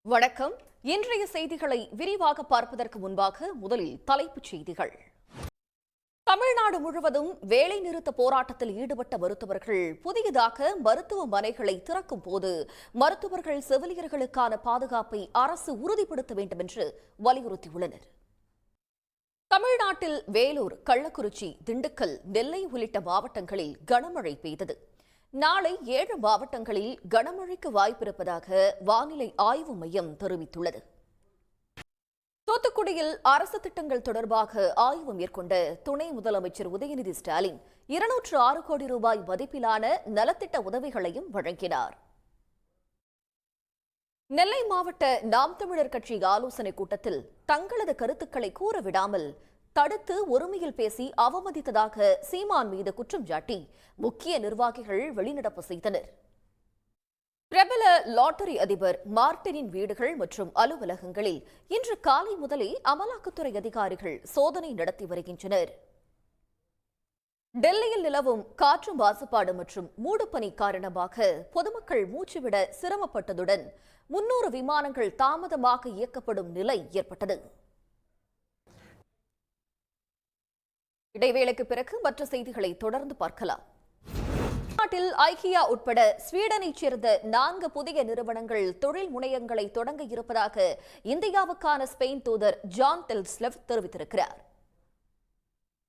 வணக்கம். இன்றைய செய்திகளை விரிவாக பார்ப்பதற்கு முன்பாக முதலில் தலைப்புச் செய்திகள். தமிழ்நாடு முழுவதும் வேலைநிறுத்த போராட்டத்தில் ஈடுபட்ட மருத்துவர்கள் புதியதாக மருத்துவமனைகளை திறக்கும் போது மருத்துவர்கள் செவிலியர்களுக்கான பாதுகாப்பை அரசு உறுதிப்படுத்த வேண்டும் என்று வலியுறுத்தியுள்ளனர். தமிழ்நாட்டில் வேலூர், கள்ளக்குறிச்சி, திண்டுக்கல், நெல்லை உள்ளிட்ட மாவட்டங்களில் கனமழை பெய்தது. நாளை 7 மாவட்டங்களில் கனமழைக்கு வாய்ப்பிருப்பதாக வானிலை ஆய்வு மையம் தெரிவித்துள்ளது. தூத்துக்குடியில் அரசு திட்டங்கள் தொடர்பாக ஆய்வு மேற்கொண்ட துணை முதலமைச்சர் உதயநிதி ஸ்டாலின் 206 கோடி ரூபாய் மதிப்பிலான நலத்திட்ட உதவிகளையும் வழங்கினார். நெல்லை மாவட்ட நாம் தமிழர் கட்சி ஆலோசனைக் கூட்டத்தில் தங்களது கருத்துக்களை கூற விடாமல் தடுத்து ஒருமையில் பேசி அவமதித்ததாக சீமான் மீது குற்றம் சாட்டி முக்கிய நிர்வாகிகள் வெளிநடப்பு செய்தனர். பிரபல லாட்டரி அதிபர் மார்டினின் வீடுகள் மற்றும் அலுவலகங்களில் இன்று காலை முதலே அமலாக்கத்துறை அதிகாரிகள் சோதனை நடத்தி வருகின்றனர். டெல்லியில் நிலவும் காற்று மாசுபாடு மற்றும் மூடுபனி காரணமாக பொதுமக்கள் மூச்சுவிட சிரமப்பட்டதுடன் 300 விமானங்கள் தாமதமாக இயக்கப்படும் நிலை ஏற்பட்டது. இடைவேளைக்கு பிறகு மற்ற செய்திகளை தொடர்ந்து பார்க்கலாம். நாட்டில் ஐக்கியா உட்பட ஸ்வீடனைச் சேர்ந்த 4 புதிய நிறுவனங்கள் தொழில் முனையங்களை தொடங்க இருப்பதாக இந்தியாவுக்கான ஸ்பெயின் தூதர் ஜான் டெல்ஸ்லெவ் தெரிவித்திருக்கிறார்.